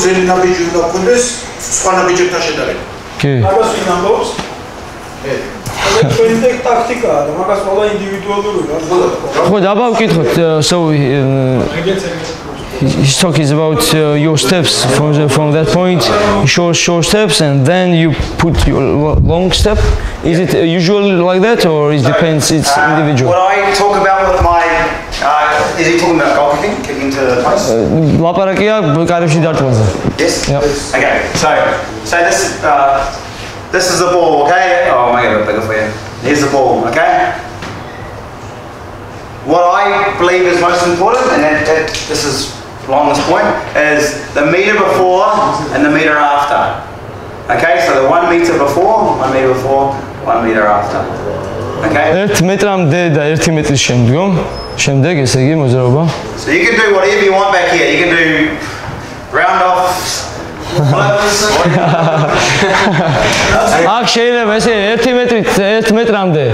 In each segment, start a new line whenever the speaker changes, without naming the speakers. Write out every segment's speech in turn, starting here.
ძელი ნაბიჯი უნდა გქონდეს სხვა ნაბიჯებთან შედარებით.
კი.
მაგას ვინ ამბობს? ეს ტაქტიკაა და მაგას ყველა ინდივიდუალურია.
ხო, დაბა ვკითხოთ, so he's talking about your steps from that point, short steps, and then you put your long step. Is it usually like that, or it depends? It's individual.
What I talk about with my, is he talking about goal kicking to the post?
Laparakia, კარში დარტყმაზე.
Yes.
Yep.
Okay. So this is the ball. Okay. Oh, I'll make it a bit bigger for you. Here's the ball. Okay. What I believe is most important, and this is along this point, is the meter before and the meter after. Okay, so the 1 meter before, 1 meter before, 1 meter after. Okay?
1 მეტრამდე და 1 მეტრის შემდეგ, ესე იგი მოძრაობა.
So you can do whatever you want back here. You can do round offs.
აქ შეიძლება ესე 1 მეტრამდე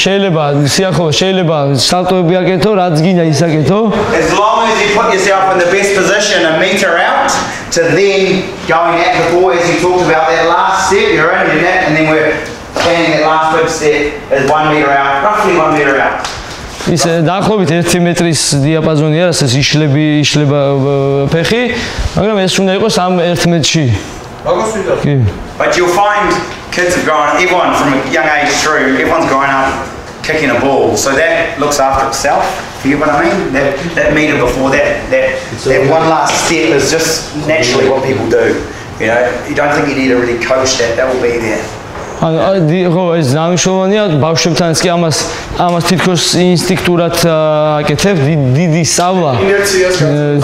შეიძლება სიახლოვე შეიძლება სალტოები აკეთო, რაც გინდა ის აკეთო.
As long as you put yourself in the best position a meter out to then going at the ball, as you talked about that last step, you're in your net, and then we're planning that last big step is 1 meter out, roughly 1 meter out.
ის დაახლოებით 1 მეტრის დიაპაზონია, რასაც იშლება ფეხი, მაგრამ ეს უნდა იყოს ამ 1 მეტრში.
მაგას ვიტყვი.
კი.
But you'll find kids have grown, everyone from a young age through, everyone's grown up kicking a ball, so that looks after itself. You get what I mean? That meter before that one last step is just naturally what people do. You know, you don't think you need to really coach that. That will be there.
ხო, ეს დანიშნულოვანია ბავშვებთანაც კი ამას თითქოს ინსტინქტურად აკეთებ, დიდი სწავლა.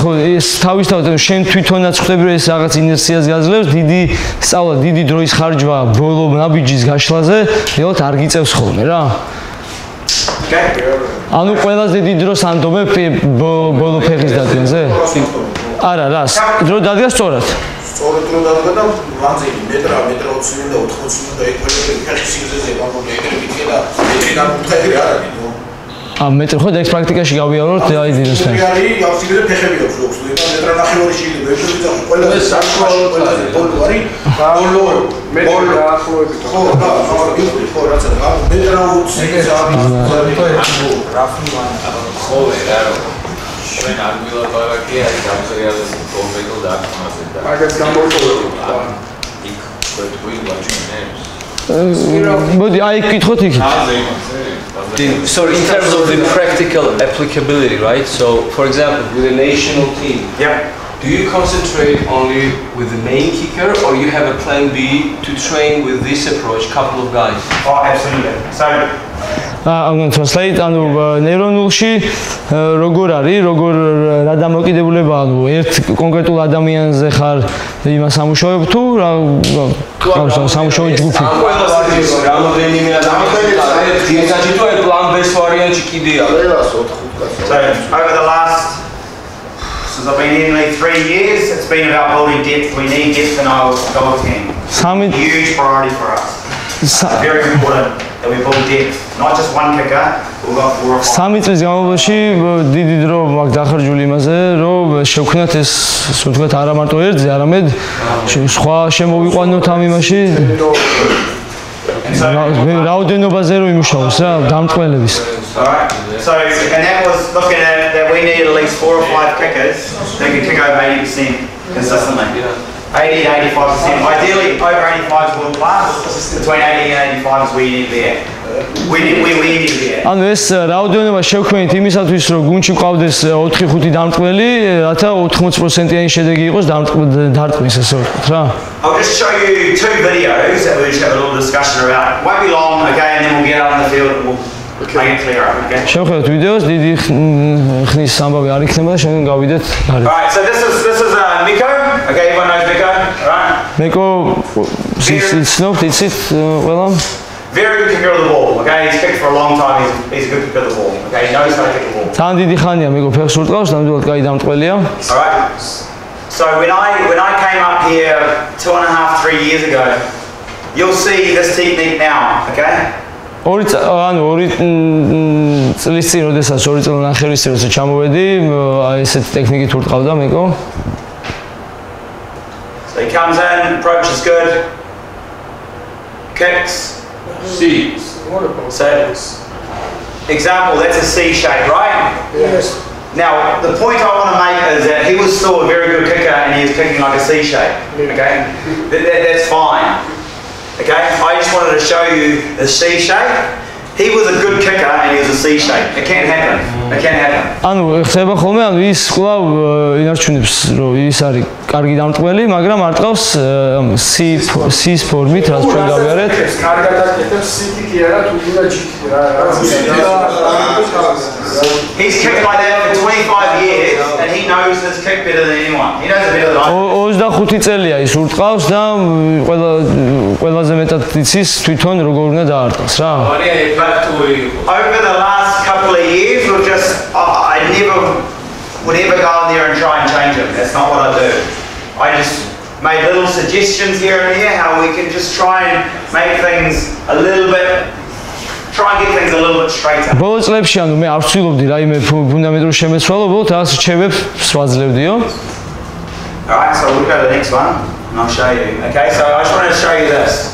ხო, ეს თავისთავად შენ თვითონაც ხვდები, რომ ეს რაღაც ინერციას გაძლევს, დიდი სწავლა, დიდი დროის ხარჯვა ბოლო ნაბიჯის გაშლაზე, რეალურად არ გიწევს ხოლმე რა. ანუ ყველაზე დიდი დროს ანდობებ ბოლო ფეხის დადგენზე? არა, რას? დრო დადგა სწორად.
სწორად რო დადგა და ლანძილი მეტრა 1.20 და 80 და ეკვივალენტი ფეხის სიგრძეზე გამოვიდა ეგრე და მეტრი განუთხევი არ არის ნუ.
მეტრი ხო და ეს პრაქტიკაში გავიაროთ აი დინოსთან.
არის აქვს სიგრძე ფეხები აქვს აქვს და მეტრა ნახევარი შეიძლება ეგრე ვიძახო ყველა საშუალო ყველაზე ბოლო არის ბოლო მეტრი დაახლოებით ხო და ხო რაცა მეტრა 20 სიგრძე არის რაფლივანი
ხოლე რა ჩვენ არ მილაპარაკე აი გამზრიალეს კონკრეტულ დარტყმაზე და
მაგას გამოვიყურებთ
იქ თქვი ვაჩინებს
მოდი აი გკითხოთ იქით.
So in terms of the practical applicability, right? So for example, with a national team, do you concentrate only with the main kicker, or you have a plan B to train with this approach, couple of guys?
Oh, absolutely. So
I'm going to translate. ანუ ეროვნულში როგორ არის, როგორ რა დამოკიდებულება, ანუ ერთ კონკრეტულ ადამიანზე ხარ იმას სამუშაოებ თუ რა სამუშაო ჯგუფი?
რამდენიმე ადამიანს ერთად თუ პლან B-ს ვარიანტი კიდეა.
So over the last, since I've been in nearly 3 years, it's been about building depth. We need depth in our goal team. Huge priority for us. Very important that we build depth, not just one kicker. We've got 4 or 5.
3 წლის განმავლობაში დიდი დრო მაქვს დახარჯული იმაზე, რომ შევქმნათ ეს, ასე ვთქვათ, არა მარტო ერთზე, არამედ სხვა შემოვიყვანოთ ამ იმაში. რაოდენობაზე რომ იმუშაოს რა, დამტყველების.
Alright. So, and that was looking at that we need at least 4 or 5 kickers that can kick over 80% consistently. 80 to 85%. Ideally, over 85 is world class. Between 80 and 85 is where you need to be at. We need to be at.
ანუ ეს რაოდენობა შევქმნით იმისათვის, რომ გუნდში ყავდეს 4-5 დამტყველი, რათა 80%-იანი შედეგი იყოს დარტყმის, ასე ვთქვათ რა.
I'll just show you 2 videos that we'll just have a little discussion about. It won't be long, okay, and then we'll get out in the field and we'll make it clear up, okay?
შევხედოთ ვიდეოს, დიდი ხნის ამბავი არ იქნება და შენ გავიდეთ გარეთ.
Alright, so this is Miko. Okay, everyone knows Miko, right?
Miko, it's not, it's it, well,
very good kicker of the ball, okay? He's kicked for a long time, he's a good kicker of the ball, okay? He knows how to kick the ball.
თან დიდი ხანია Miko ფეხს ურტყავს, ნამდვილად კაი დამტყველია.
Alright, so when I came up here 2.5-3 years ago, you'll see this technique now, okay?
ორი წლის წინ, როდესაც 2 წელნახევრის წინ როცა ჩამოვედი, ესეთი ტექნიკით ურტყავდა Miko.
So he comes in, approach is good, kicks.
C.
So, example, that's a C shape, right?
Yes.
Now, the point I want to make is that he was still a very good kicker and he was kicking like a C shape, okay? That's fine, okay? I just wanted to show you the C shape. He was a good kicker and he was a C shape. It can't happen. It can't happen.
ანუ ხდება ხოლმე, ანუ ის კვლავ ინარჩუნებს, რომ ის არის კარგი დამტყველი, მაგრამ არ ტყავს C-ის ფორმით, რაც ჩვენ გავიარეთ.
კარგად აკეთებს C-ი კი არა, თუ გინდა G-ი რა.
He's kicked like that for 25 years and he knows his kick better than anyone. He knows it better than I do.
25 წელია ის ურტყავს და ყველაზე მეტად იცის თვითონ როგორ უნდა დაარტყოს რა.
Over the last couple of years, I never would ever go in there and try and change him. That's not what I do. I just made little suggestions here and there how we can just try and make things a little bit, try and get things a little bit straighter.
ბოლო წლებში ანუ მე არ ვცდილობდი რაიმე ფუნდამენტურ შემეცვალო, უბრალოდ რაღაც რჩევებს ვაძლევდიო.
Alright, so we'll go to the next one and I'll show you. Okay, so I just wanted to show you this.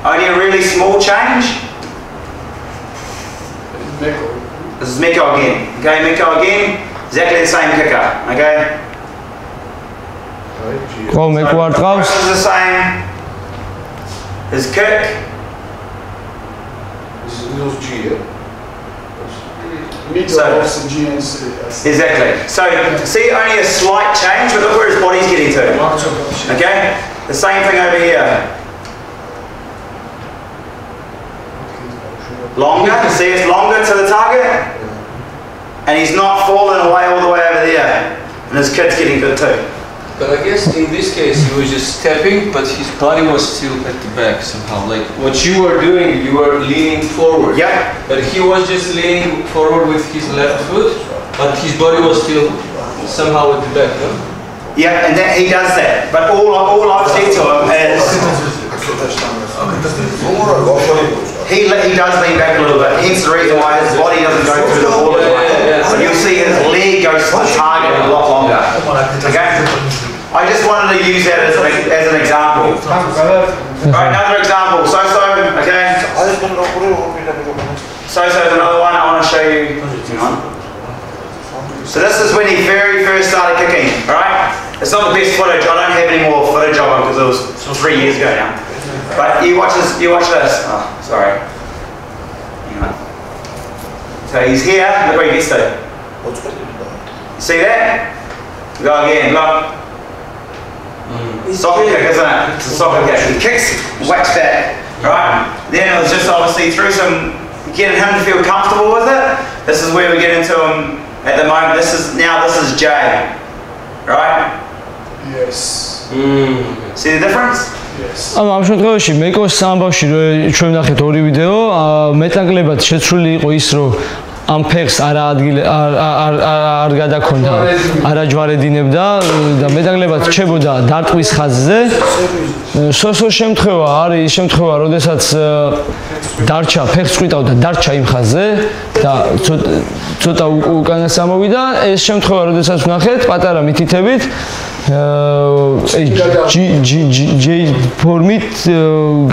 Only a really small change. This is Miko again. Okay, Miko again. Exactly the same kicker. Okay.
Well, make what
approach is the same. His kick.
This is G.
Exactly. So see, only a slight change, but look where his body's getting to. Okay. The same thing over here. Longer, see it's longer to the target, and he's not falling away all the way over there, and his kid's getting good too.
But I guess in this case he was just stepping, but his body was still at the back somehow. Like what you were doing, you were leaning forward.
Yeah.
But he was just leaning forward with his left foot, but his body was still somehow at the back, no?
Yeah, and he does that. But all I've said to him is he does lean back a little bit. Hence the reason why his body doesn't go through the ball as much. But you'll see his leg goes to the target a lot longer. Okay? I just wanted to use that as an example. Right, another example. So-so, okay? So-so is another one I want to show you. Hang on. So this is when he very first started kicking, right? It's not the best footage. I don't have any more footage of him because it was 3 years ago now. But you watch this. Oh, sorry. Hang on. So he's here. Look where he gets to. See that? Go again. Look. Soccer kick, isn't it? It's a soccer kick. He kicks, whacks back. Right? Then it was just obviously through some getting him to feel comfortable with it. This is where we get into him at the moment. This is J. Right?
Yes.
See the difference?
ანუ ამ შემთხვევაში მეკოს ამბავში რომ ჩვენ ვნახეთ ორი ვიდეო, მეტნაკლებად შეცვლილი იყო ის რომ ამ ფეხს არ გადაქონდა, არ აჯვარედინებდა და მეტნაკლებად რჩებოდა დარტყმის ხაზზე. სოსო შემთხვევა არის ის შემთხვევა, როდესაც დარჩა ფეხს წვიტავდა დარჩა იმ ხაზზე და ცოტა უკანას ამოვიდა. ეს შემთხვევა, როდესაც ვნახეთ პატარა მითითებით J ფორმით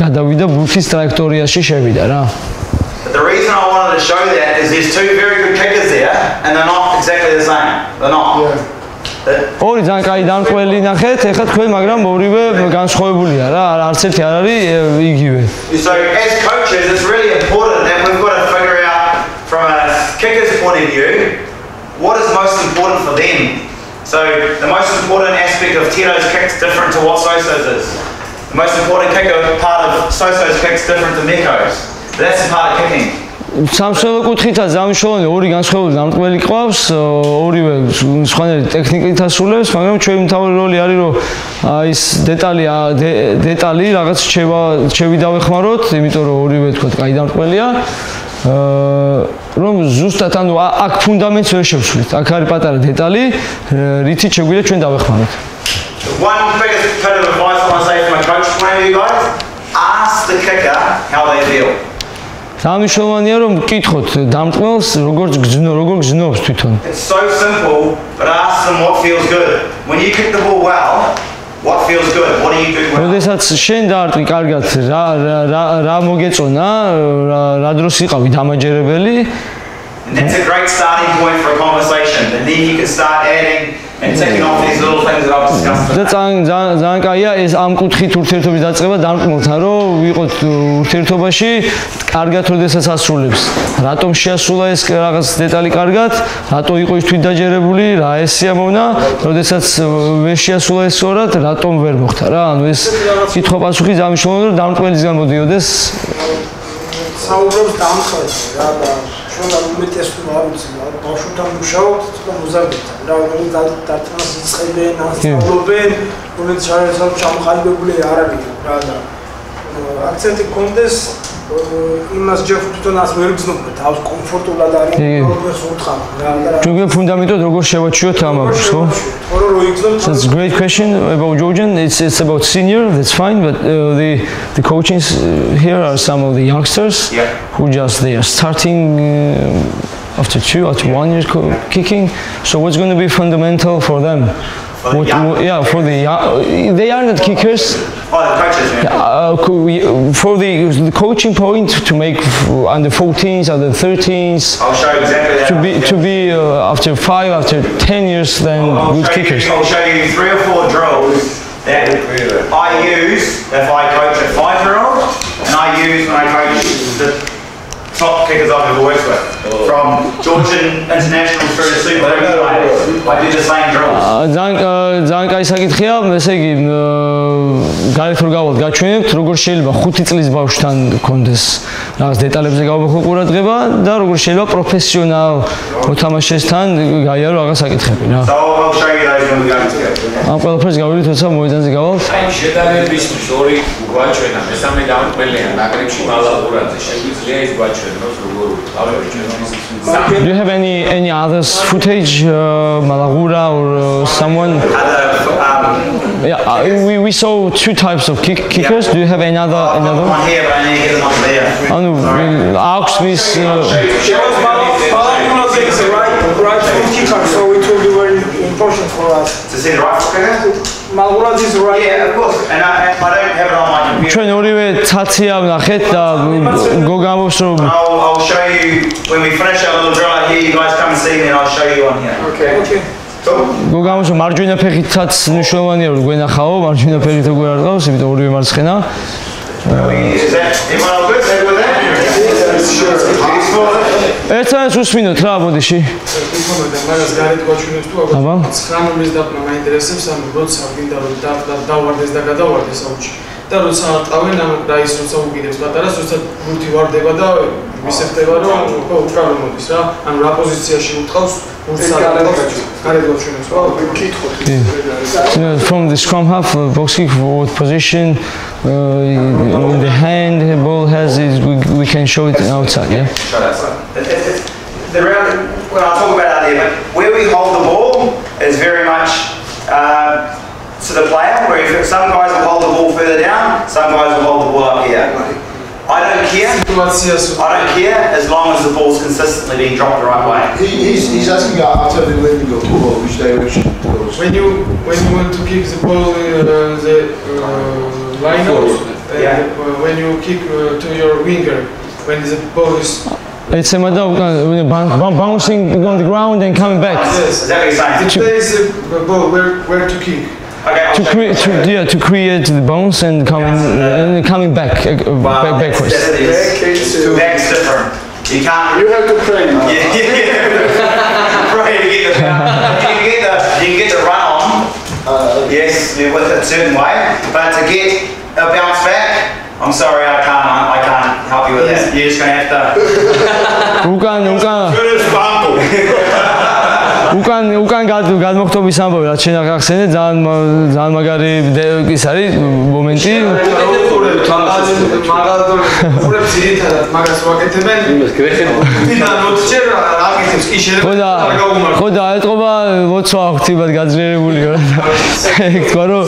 გადავიდა ბურთის ტრაექტორიაში შევიდა რა.
The reason I wanted to show that is there's two very good kickers there and they're not exactly the same. They're not.
ორი ძალიან კაი დამტყველი ნახეთ, ეხლა თქვენ მაგრამ ორივე განსხვავებულია რა, არც ერთი არ არის იგივე.
So as coaches it's really important that we've got to figure out from a kicker's point of view what is most important for them. So the most important aspect of Tito's kick is different to what Soso's is. The most important part of Soso's kick is different to Meko's. That's the part of kicking.
სამშობლო კუთხითაც ამშოვანი ორი განსხვავებული დამტყველი ყავს, ორივე სხვანაირი ტექნიკით ასრულებს, მაგრამ ჩვენი მთავარი როლი არის რომ ის დეტალი რაღაც რჩევი დავეხმაროთ, იმიტომ რომ ორივე თქო კაი დამტყველია. რომ ზუსტად ანუ აქ ფუნდამენტს ვერ შევცვლით. აქ არის პატარა დეტალი, რითიც შეგვიძლია ჩვენ დავეხმაროთ.
One biggest bit of advice I want to say from a coach point of view, guys, ask the kicker how they feel.
სამშოვანია რომ მკითხოთ დამტყმელს როგორ გზნობს თვითონ.
It's so simple, but ask them what feels good. When you kick the ball well, What feels good? What do you do well?
როდესაც შენ დაარტყი კარგად, რა მოგეწონა, რა დროს იყავი დამაჯერებელი?
And that's a great starting point for a conversation. And then you can start adding and taking off these little things that I've discussed.
და ძალიან კაია ეს ამ კუთხით ურთიერთობის დაწყება დამკმელთან, რომ ვიყოთ ურთიერთობაში კარგად როდესაც ასრულებს. რატომ შეასრულა ეს რაღაც დეტალი კარგად? რატო იყო ის თვითდაჯერებული? რა ესიამოვნა? როდესაც ვერ შეასრულა ეს სწორად, რატომ ვერ მოხდა რა? ანუ ეს კითხვა-პასუხი ძალიან მნიშვნელოვანია, რომ დამკმელისგან მოდიოდეს.
საუბრობს დამხელს რა და ჩვენ უმეტეს არ ვიცი რა ბავშვთან მუშაობთ თქო მოზარდებთან რა დარტყმას იწყებენ ასწავლობენ რომელიც შეიძლება ჩამოყალიბებული არ არის რა და აქცენტი კონდეს იმას ჯერ თვითონ ას ვერ გზნობ თავს კომფორტულად არის პრობლემას უთხრა რა და
ჯოგენ ფუნდამენტად როგორ შევაჩიოთ ამას ხო? That's a great question about Georgian. It's about senior, that's fine, but the coachings here are some of the youngsters who just they are starting after 1 year kicking. So what's going to be fundamental for them? For they are not kickers. For the coaching point to make under 14s, under 13s.
I'll show you exactly that.
To be after 5, after 10 years, then good kickers.
I'll show you 3 or 4 drills that I use if I coach a 5-year-old, and I use when I coach the top kickers I've ever worked with. From Georgian international through to Super League players. I do the same drills.
ძალიან კაი საკითხია, ესე იგი გარეთ რომ გავალთ გაჩვენებთ, როგორ შეიძლება 5 წლის ბავშვთან კონდეს რაღაც დეტალებზე გავხო ყურადღება და როგორ შეიძლება პროფესიონალ მოთამაშესთან გაიარო რაღაც საკითხები რა.
So I'll show you those when we go together.
ამ ყველაფერს გავიგეთ, თორსა მოედანზე გავალთ.
აი შედარებისთვის ორი გვაჩვენა, მესამე დამკმელია ნაკრებში მალაღურაძე. შეგვიძლია ის გვაჩვენოს როგორ
Do you have any other footage, Malagura or someone? Yeah, we saw 2 types of kickers. Do you have another?
One here, but I need to get them up there.
Augsmis.
Right foot kicker, so it will be very important for us.
To see the right foot kicker?
Malgurad is right.
Yeah, of course. And I don't have it on my computer.
ჩვენ ორივე ცაცია ვნახეთ და გოგამობს რომ
I'll show you when we finish our little drill out here. You guys come and see me, and I'll show you on here.
Okay.
გოგამობს რომ მარჯვენა ფეხითაც მნიშვნელოვანია რომ გვენახაო, მარჯვენა ფეხით როგორ არ ყავს, იმიტომ ორივე მარცხენა.
Is that everyone all good? Happy with that?
ერთმანეთს უსმინოთ რა ბოდიში.
მაგას გარეთ გვაჩვენებს თუ აბა 19-ის დარტყმა მაინტერესებს, ანუ როცა გინდა რომ დავარდეს და გადავარდეს აუჩი. და როცა ტყავენ ამ რაის როცა უგიდებს პატარას, როცა გუნდი ვარდება და მისწრება რომ უკრავო მოდის რა. ანუ რა პოზიციაში utყავს გუნდს გარეთ გვაჩვენებს რა. ვკითხოთ.
From the scrum half, boxing what position in the hand the ball has is we can show it outside, yeah.
The round, well, I'll talk about that there, but where we hold the ball is very much to the player, where if some guys will hold the ball further down, some guys will hold the ball up here. I don't care as long as the ball's consistently being dropped the right way.
He's asking after the way you go, which direction it goes. When you want to kick the ball the line out, when you kick to your winger, when the ball is
It's a matter of bouncing on the ground and coming back.
Yes, is that what you're saying?
to place the ball where to kick.
Okay,
to create the bounce and coming back backwards.
That's different. You can't.
You have to train.
Pray to get the run on. Yes, with a certain way, but to get a bounce back, I'm sorry, I can't help you with that. You're just gonna have to.
უკან გადმოხტობის ამბავი რაც შენ ახსენე ძალიან მაგარი ის არის მომენტი
მაგალითად ძირითადად მაგას ვაკეთებენ თვითონ მოწერ აკეთებს კი შეიძლება
ხო და ეტყობა ლოცვა აღთიბად გაძლიერებული რა თქვა რომ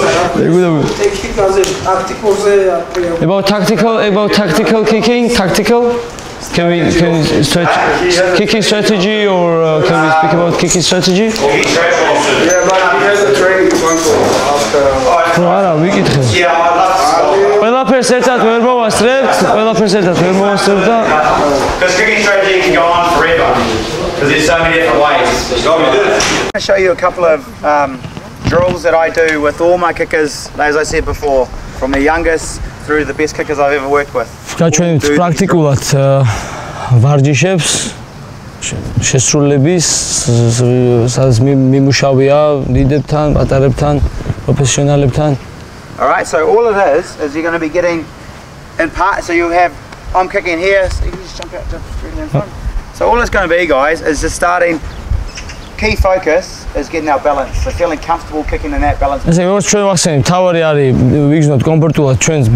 ტექნიკაზე ტაქტიკურზე
about tactical kicking Can we kicking strategy or can we speak about kicking strategy?
Yeah, but he has a training after.
არა, ვიკითხე. ყველაფერს ერთად ვერ მოვასწრებთ, ყველაფერს ერთად ვერ მოვასწრებთ და
because kicking strategy can go on forever because there's so many different ways. I'll show you a couple of drills that I do with all my kickers, as I said before, from the youngest through the best kickers I've ever worked with.
გაჩვენებთ პრაქტიკულად ვარჯიშებს შესრულების სადაც მიმუშავია ლიდერთან, პატარებთან, პროფესიონალებთან.
All right, so all it is you're going to be getting in part, so you have, I'm kicking here, so you can just jump out straight in front. So all it's going to be, guys, is just starting, key focus is getting our balance, so feeling comfortable kicking in that balance.
ესე როგორც ჩვენ ვახსენებთ, თავარი არის ვიგრძნოთ კომფორტულად ჩვენს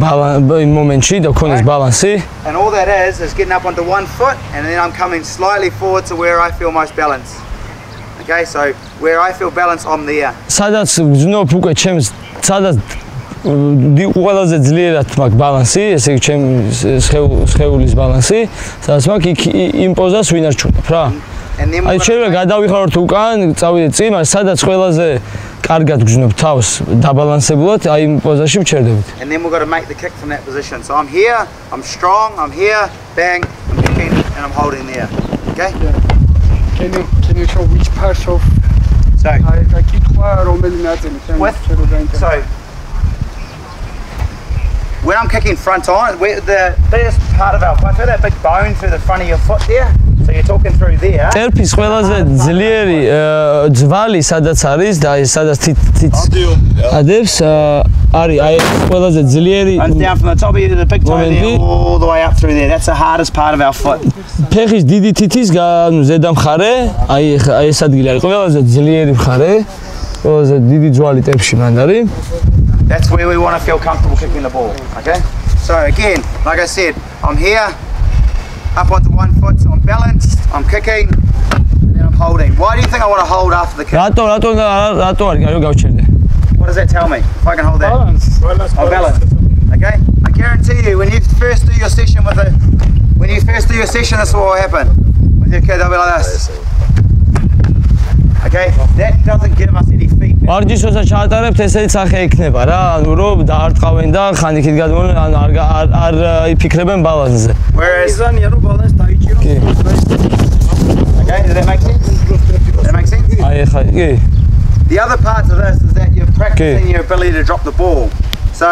მომენტში და გქონდეს ბალანსი.
And all that is getting up onto one foot and then I'm coming slightly forward to where I feel most balance. Okay, so where I feel balance, I'm there.
სადაც ვგრძნობ უკვე ჩემს, სადაც ყველაზე ძლიერად მაქვს ბალანსი, ესე იგი ჩემს სხეულის ბალანსი, სადაც მაქვს იმ პოზას ვინარჩუნებ რა. აი შეიძლება გადავიხაროთ უკან, წავიდეთ წინ, მაგრამ სადაც ყველაზე კარგად გგრძნობ თავს დაბალანსებულად, აი იმ პოზაში ვჩერდებით.
And then we've got to make the kick from that position. So I'm here, I'm strong, I'm here, bang, I'm kicking and I'm holding there. Okay?
Yeah. Can you show which part of
So so when I'm kicking front on, the biggest part of our foot, that big bone through the front of your foot there. So you're talking through there.
ტერფის ყველაზე ძლიერი ძვალი სადაც არის და აი სადაც თით ადევს არის აი ყველაზე ძლიერი
runs down from the top of the big toe there all the way up through there. That's the hardest part of our foot.
ფეხის დიდი თითის ზედა მხარე, აი ეს ადგილი არის ყველაზე ძლიერი მხარე, ყველაზე დიდი ძვალი ტერფში მან არის.
That's where we want to feel comfortable kicking the ball, okay? So again, like I said, I'm here, up onto one foot, so I'm balanced, I'm kicking, and then I'm holding. Why do you think I want to hold after the kick?
რატო არ გავჩერდე?
What does that tell me? If I can hold that?
balance.
I'm balanced, okay? I guarantee you, when you first do your session this will happen. With your kid, they'll be like this. Okay? That doesn't give us any feedback.
ვარჯიშს როცა ჩაატარებთ, ესეც სახე იქნება რა, ანუ რომ დაარტყავენ და ხან იქით გადმოვლენ, ანუ არ იფიქრებენ ბალანსზე.
Whereas
Okay,
does that make sense? Does that make sense?
აი ხა, კი.
The other part of this is that you're practicing your ability to drop the ball. So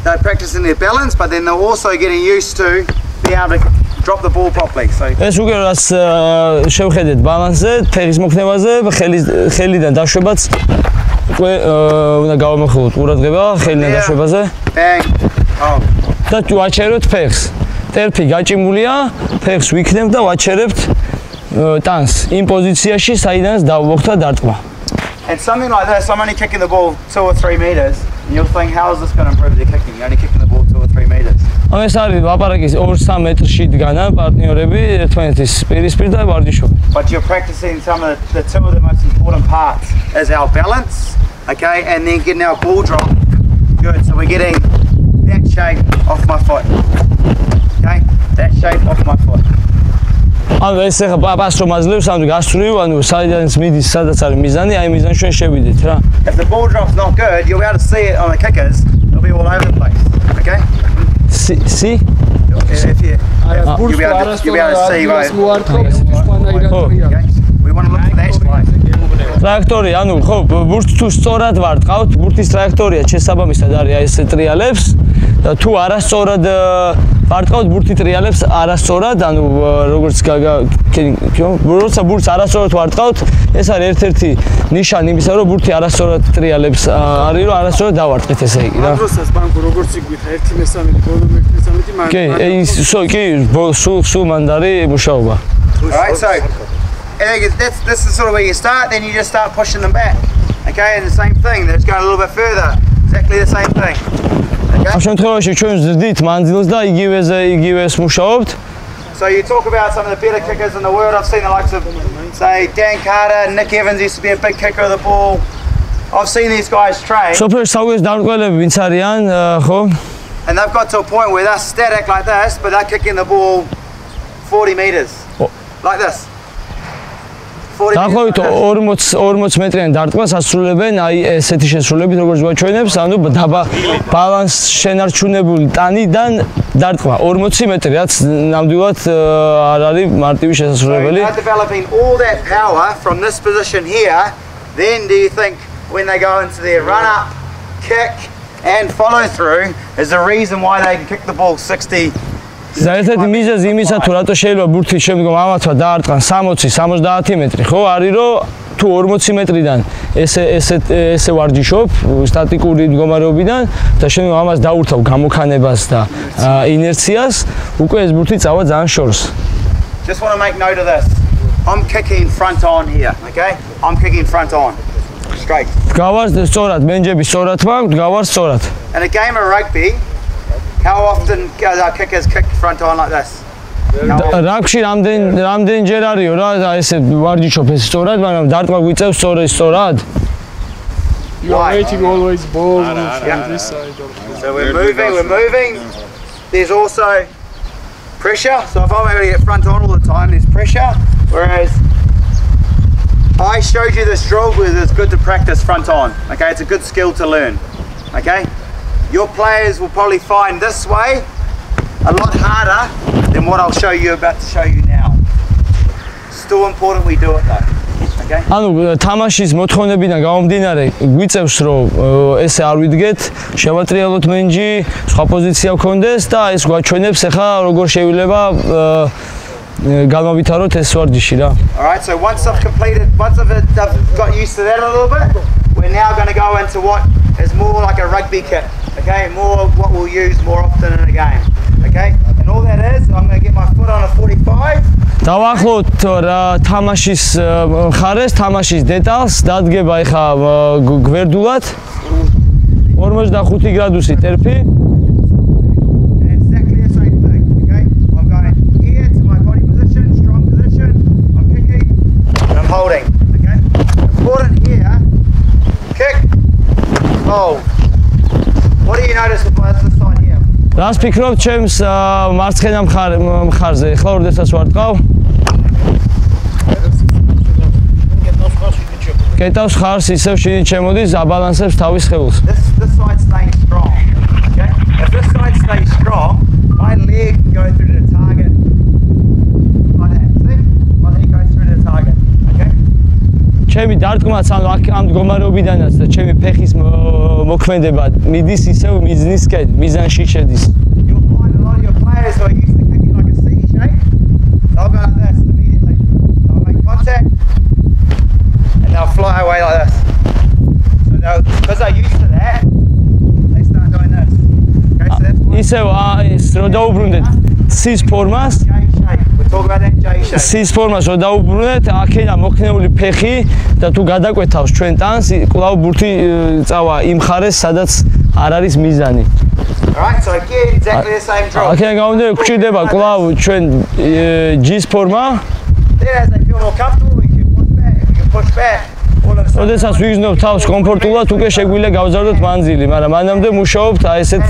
they're practicing their balance, but then they're also getting used to being able to drop the ball properly. So
ეს უკვე რას შევხედეთ ბალანსზე, ფეხის მოქნევაზე, ხელიდან დაშვებაც უკვე უნდა გავამახვილოთ ყურადღება ხელიდან დაშვებაზე.
bang. Oh.
და ვაჩერებთ ფეხს. ტერფი გაჭიმულია, ფეხს ვიქნებ და ვაჩერებთ ტანს იმ პოზიციაში, საიდანაც დავუხდა დარტყმა.
And something like this, I'm only kicking the ball 2 or 3 meters, and you'll think, how is this going to improve their kicking? You're only kicking the ball 2 or 3 meters.
ანუ ეს არის ლაპარაკის 2-3 მეტრში დგანა პარტნიორები ერთმანეთის პირისპირ და ვარჯიშობენ.
But you're practicing some of the two of the most important parts is our balance, okay, and then getting our ball drop. Good, so we're getting that shape off my foot. Okay, that shape off my foot.
ანუ ეს ახლა პაპას რომ აძლევს, ანუ გასწრიო, ანუ საიდანაც მიდის, სადაც არის მიზანი, აი მიზანში ჩვენ შევიდეთ რა.
If the ball drop's not good, you'll be able to see it on the kickers. It'll be all over the place. Okay?
See?
If you, you'll be able to see right. Okay? We want to look for that spike.
ტრაექტორი, ანუ ხო, ბურთს თუ სწორად ვარტყავთ, ბურთის ტრაექტორია შესაბამისად არის აი ეს ტრიალებს და თუ არასწორად ვარტყავთ ბურთი ტრიალებს არასწორად, ანუ როგორც როცა ბურთს არასწორად ვარტყავთ, ეს არის ერთ-ერთი ნიშანი იმისა, რომ ბურთი არასწორად ტრიალებს არის, რომ არასწორად დავარტყეთ ესე იგი რა.
დროსაც ბანკო როგორც იგვითა 1/13, ბოლო 1/13 მაგ.
კი, კი, სულ მანდ არის მუშაობა.
Alright, so this is sort of where you start, then you just start pushing them back. Okay, and the same thing, they're just going a little bit further. Exactly the same thing. Okay?
ამ შემთხვევაში ჩვენ ვზრდით მანძილს და იგივეს მუშაობთ.
So you talk about some of the better kickers in the world. I've seen the likes of, say, Dan Carter, Nick Evans used to be a big kicker of the ball. I've seen these guys train.
სოფლის საუგეს დამრგველები ვინც არიან, ხო?
And they've got to a point where they're static like this, but they're kicking the ball 40 meters. Like this.
დაახლოებით 40 მეტრიანი დარტყმას ასრულებენ აი ესეთი შესრულებით როგორც გვაჩვენებს, ანუ დაბა ბალანს შენარჩუნებული ტანიდან დარტყმა 40 მეტრი, რაც ნამდვილად არ არის მარტივი შესაძლებელი.
Developing all that power from this position here, then do you think when they go into their run up, kick and follow through is the reason why they can kick the ball 60.
საერთოდ მიზეზი იმისა თუ რატო შეიძლება ბურთის შემდგომ ამათვა დაარტყან 60-70 მეტრი, ხო? არის რომ თუ 40 მეტრიდან ესე ვარჯიშობ სტატიკური მდგომარეობიდან და შემდგომ ამას დაურთავ გამოქანებას და ინერციას, უკვე ეს ბურთი წავა ძალიან შორს.
Just want to make note of this. I'm kicking front on here, okay? I'm kicking front on. Straight.
დგავარ სწორად, მენჯები სწორად მაქვს, დგავარ სწორად.
In a game of rugby, how often our kickers kick front on like this?
რაგბში რამდენჯერ არისო რა ესე ვარჯიშობ ეს სწორად, მაგრამ დარტყმა გვიწევს სწორად.
You are waiting always ball on this side.
So we're moving. There's also pressure. So if I'm able to get front on all the time, there's pressure. Whereas I showed you this drill because it's good to practice front on. Okay, it's a good skill to learn. Okay, your players will probably find this way a lot harder than what I'll show you about to show you now. Still important we do it though. Okay.
ანუ თამაშის მოთხოვნებიდან გამომდინარე გვიწევს რომ ესე არ ვიდგეთ, შევატრიალოთ მენჯი, სხვა პოზიცია გქონდეს და ეს გვაჩვენებს ახლა როგორ შეიძლება გამოვითაროთ ეს ვარჯიში რა.
All right, so once I've got used to that a little bit, we're now going to go into what is more like a rugby kick. Okay, more what we'll use more often in a game. Okay, and all that is, I'm going to get my foot on a 45.
დავახლოთ რა თამაშის მხარეს, თამაშის დეტალს დადგება ახლა გვერდულად 45 გრადუსი ტერფი.
Exactly the same thing. Okay, I'm going here to my body position, strong position. I'm kicking and I'm holding. Okay, important here. Kick, hold. What do you notice about this side here?
რას ფიქრობ ჩემს მარცხენა მხარზე? ახლა როდესაც ვარტყავ კეტავს ხარს ისევ შიგნით შემოდის, აბალანსებს თავის ხელს.
This side stays strong. Okay? If this side stays strong, my leg can go through to the target. Like that. See? My leg goes through to the target. Okay?
ჩემი დარტყმაც ანუ ამ მდგომარეობიდანაც და ჩემი ფეხის მოქმედება მიდის ისევ მიზნისკენ, მიზანში შედის.
You'll find a lot of your players who are used to kicking like a C shape, they'll go like this immediately. They'll make contact and they'll fly away like this. So because they're used to that, they start doing this. Okay, so that's why
ისევ ეს რო დაუბრუნდეთ C-ს ფორმას,
J shape. We'll talk about that J shape.
C-ს ფორმას რო დაუბრუნდეთ, აქედან მოქნეული ფეხი და თუ გადაკვეთავს ჩვენ ტანს, კვლავ ბურთი წავა იმ ხარეს, სადაც არ არის მიზანი.
Alright, so again, exactly the same drill.
აქედან გამომდინარე გვჭირდება კვლავ ჩვენ G-ს ფორმა.
Then as they feel more comfortable, you can push back.
როდესაც ვიგრძნობ თავს კომფორტულად, უკვე შეგვიძლია გავზარდოთ მანძილი, მაგრამ მანამდე მუშაობთ აი ესეთ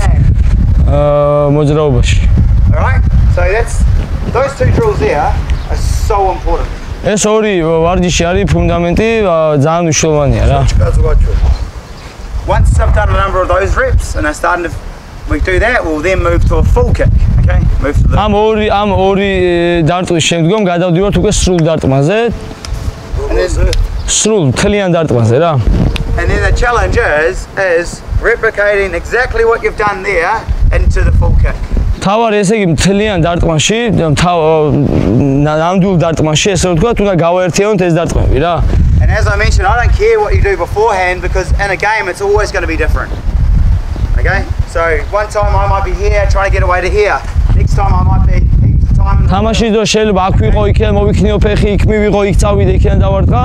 მოძრაობაში.
Alright, so those two drills there are so important.
ეს ორი ვარჯიში არის ფუნდამენტი, ძალიან მნიშვნელოვანია რა.
Once I've done a number of those reps and we do that, we'll then move to a full kick. Okay, move to the.
ამ ორი დარტყმის შემდგომ გადავდივართ უკვე სრულ დარტყმაზე. სრულ მთლიან დარტყმაზე რა.
And then the challenge is replicating exactly what you've done there into the full kick.
თავარი ესე იგი მთლიან დარტყმაში, ნამდვილ დარტყმაში, ესე ვთქვათ, უნდა გავაერთიანოთ ეს დარტყმები რა.
And as I mentioned, I don't care what you do beforehand because in a game it's always going to be different. Okay? So one time I might be here trying to get away to here. Next time I might be each time.
თამაშის დრო შეიძლება აქ ვიყო, იქიდან მოვიქნიო ფეხი, იქ მივიღო, იქ წავიდე, იქიდან დავარტყა.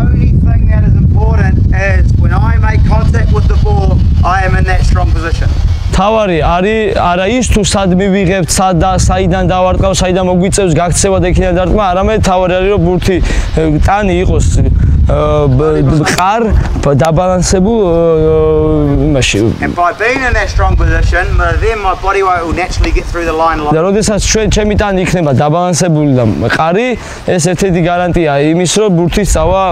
Only thing that is important is when I make contact with the ball, I am in that strong position.
თავარი არის არა ის თუ სად მივიღებთ, საიდან დავარტყავ, საიდან მოგვიწევს გაქცევა და იქიდან დარტყმა, არამედ თავარი არის რომ ბურთი ტანი იყოს ყარ დაბალანსებულ იმაში.
And by being in that strong position, then my body weight will naturally get through the line a lot.
და როდესაც ჩემი ტანი იქნება დაბალანსებული და ყარი, ეს ერთ-ერთი გარანტია იმის, რომ ბურთი სწავა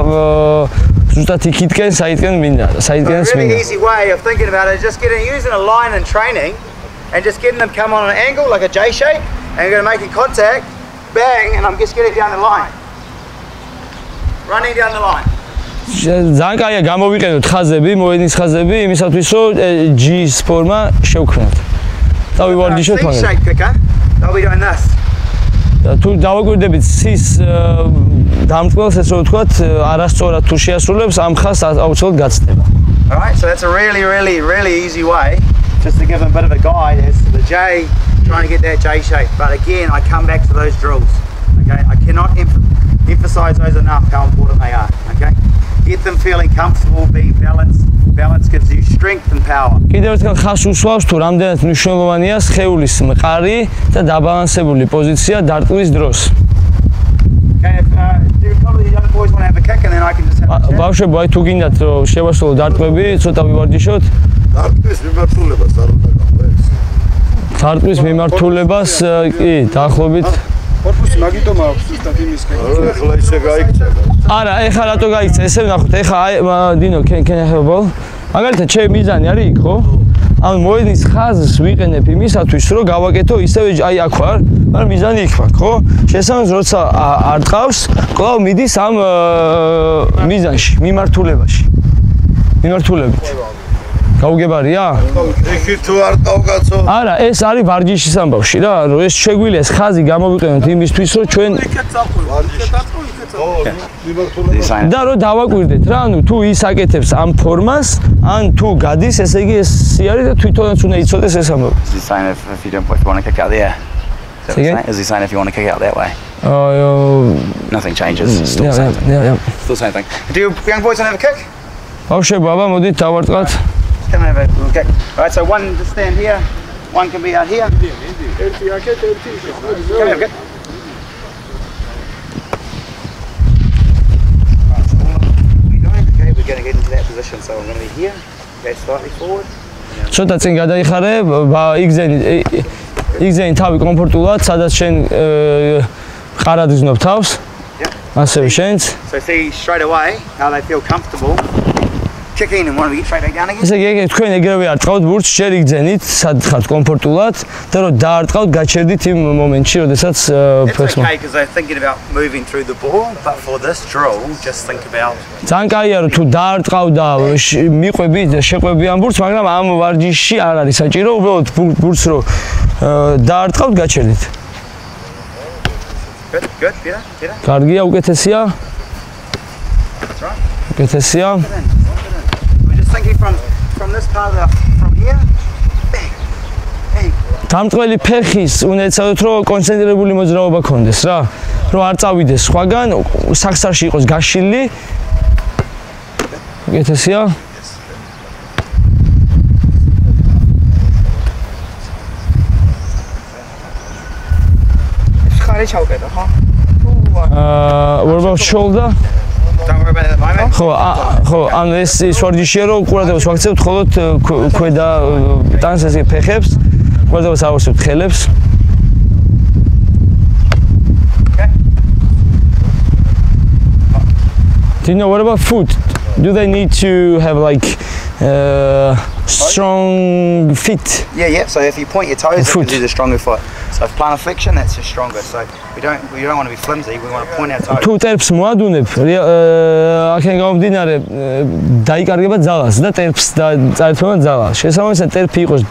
ზუსტად იქითკენ, საიდკენ მინდა, საიდკენს მინდა.
A really easy way of thinking about it is just using a line in training and just getting them come on an angle like a J shape, and you're going to make a contact, bang, and I'm just getting down the line. Running down the line.
ძალიან კაია გამოვიყენოთ ხაზები, მოედნის ხაზები, იმისათვის რომ G-ის ფორმა შევქმნათ. დავივარჯიშოთ
C shape kicker, they'll be doing this.
თუ დავაკვირდებით C-ის დამწყველს, ესე რომ ვთქვათ, არასწორად თუ შეასრულებს, ამ ხაზს აუცილებლად გაცდება.
All right, so that's a really easy way just to give them a bit of a guide as to the J, trying to get that J shape. But again, I come back to those drills. Okay, I cannot emphasize those enough how important they are. Okay, get them feeling comfortable, being balanced. Balance gives you strength and power.
კიდევ ერთხელ ხაზს უსვავს თუ რამდენად მნიშვნელოვანია სხეულის მყარი და დაბალანსებული პოზიცია დარტყმის დროს.
Okay, do a couple of the young boys want to have a kick and then I can just have a chat.
ბავშვებო, აი თუ გინდათ რომ შევასრულოთ დარტყმები, ცოტა ვივარჯიშოთ.
დარტყმის მიმართულებას არ უნდა გაყვეს.
დარტყმის მიმართულებას კი, დაახლოებით
корпуси მაგიტომ აქვს ზუსტად იმის კეთილ.
ახლა ისე გაიქცა.
არა, ეხლა რატო გაიქცა? ესე ვნახოთ. ეხლა აი დინო, can I have a ball? მაგალითად, ჩემი მიზანი არის იქ, ხო? ან მოედნის ხაზს ვიყენებ იმისათვის, რომ გავაკეთო ისევე აი აქ ვარ, მაგრამ მიზანი იქ ვარ, ხო? შესაბამისად, როცა არ ტყავს, კვლავ მიდის ამ მიზანში, მიმართულებაში. მიმართულებით. გაუგებარია?
ეხით თუ არ ტავკაცო.
არა, ეს არის ვარჯიშის ამბავში რა, რომ ეს შეგვიძლია ეს ხაზი გამოვიყენოთ იმისთვის, რომ ჩვენ და რომ დავაკვირდეთ რა, ანუ თუ ის აკეთებს ამ ფორმას, ან თუ გადის, ესე იგი ეს არის და თვითონაც უნდა იცოდეს ეს ამბავი.
Is he saying if you don't want to kick out there? Is he saying if you want to kick out that way? Nothing changes. Still the same thing.
Yeah.
Still the same thing. Do you young boys want to have a kick?
ბავშვებო, აბა მოდით დავარტყმათ.
Come and have a little kick. All right, so one just stand here, one can be out here.
ერთი აქეთ, ერთი იქით.
Come and have a kick. Okay, we're going to get into that position, so I'm going to be here, go slightly forward.
ცოტა წინ გადაიხარე, იგზენი თავი კომფორტულად, სადაც შენ ყარად იზნობ თავს. ასევე შენც.
So see straight away how they feel comfortable kicking and want to get straight back down again.
ესე იგი თქვენ ეგრევე არ ტყავთ ბურთს, ჯერ იგზენით, სად ხართ კომფორტულად და რომ დაარტყავთ, გაჩერდით იმ მომენტში, როდესაც
It's okay because they're thinking about moving through the ball, but for this drill, just think about
ძალიან კაია რომ თუ დაარტყავ და მიყვები და შეყვები ამ ბურთს, მაგრამ ამ ვარჯიშში არ არის საჭირო, უბრალოდ ბურთს რომ დაარტყავთ, გაჩერდით.
Good, better.
კარგია, უკეთესია.
That's right.
უკეთესია.
We're just thinking from this part of from here. Bang. Bang.
დამტყველი ფეხის უნდა ეცადოთ რომ კონცენტრირებული მოძრაობა გქონდეს რა, რომ არ წავიდეს სხვაგან, საქსარში იყოს გაშლილი. უკეთესია. What about shoulder?
Don't worry about it at the moment.
ხო, ანუ ეს ვარჯიშია რომ ყურადღებას ვაქცევთ მხოლოდ ქვედა ტანს ესე ფეხებს, ყურადღებას ავსებთ ხელებს.
Okay.
Do you know what about foot? Do they need to have like strong feet?
Yeah. So if you point your toes, you can do the stronger foot. So plantar flexion, that's just stronger. So we don't want to be flimsy. We want to point our toes.
თუ ტერფს მოადუნებ, აქენ გამომდინარე დაიკარგება ძალას და ტერფს წაერთვება ძალა. შესაბამისად ტერფი იყოს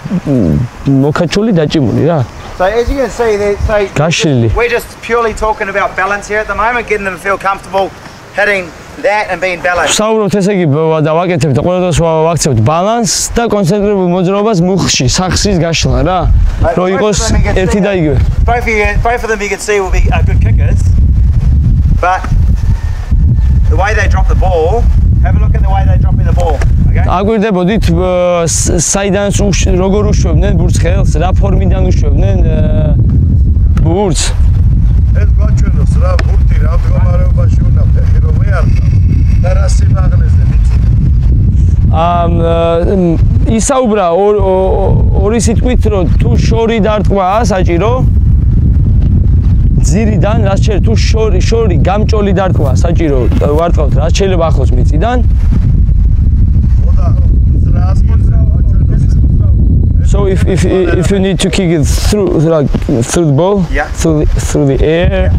მოკაჩული, დაჭიმული რა.
So as you can see,
გაშლილი.
we're just purely talking about balance here at the moment, getting them to feel comfortable hitting that and being balanced.
საუბრობთ ესე იგი და ვაკეთებთ და ყველას ვაქცევთ ბალანსს და კონცენტრირებულ მოძრაობას მუხში, სახსრის გაშლა რა. რომ იყოს ერთი და იგივე.
Both of them you can see will be good kickers. But the way they drop the ball, have a look at the way they're dropping the ball, okay?
აგვირდებოდით საიდან როგორ უშვებდნენ ბურთს ხელს, რა ფორმიდან უშვებდნენ ბურთს.
ეს გვაჩვენოს რა ბურთი რა მდგომარეობაში უნდა ფეხი რომ მეარტყა. და რა სიმაღლეზე მიწი?
ისაუბრა ორი სიტყვით რომ თუ შორი დარტყმაა საჭირო ძირიდან რაც შეიძლება თუ შორი გამჭოლი დარტყმა საჭირო ვარტყავთ რაც შეიძლება ახლოს მიწიდან So if you need to kick it through the ball, through the air,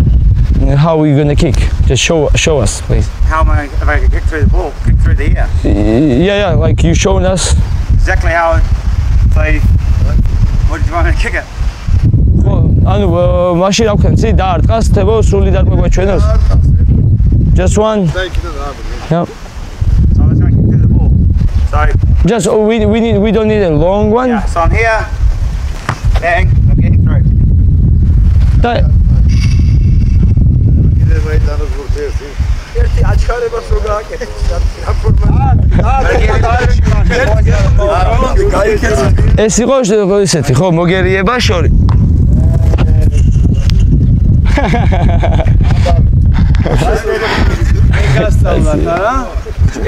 how are you gonna kick? Just show us, please.
How am I if I can kick through the ball, kick through the air?
Yeah, like you showing us.
Exactly how. So, what do you want me to kick it?
ანუ მაშინ რა ვქნა ცი დაარტყას თებო სრული დარტყმა გვაჩვენოს. Just one. Yeah.
So I was going to kick through the ball. So
just we don't need a long one.
Yeah, so I'm here. Bang, I'm getting through.
ერთი აჩქარებას რო გააკეთე.
ეს იყო ისეთი ხო მოგერიება შორი.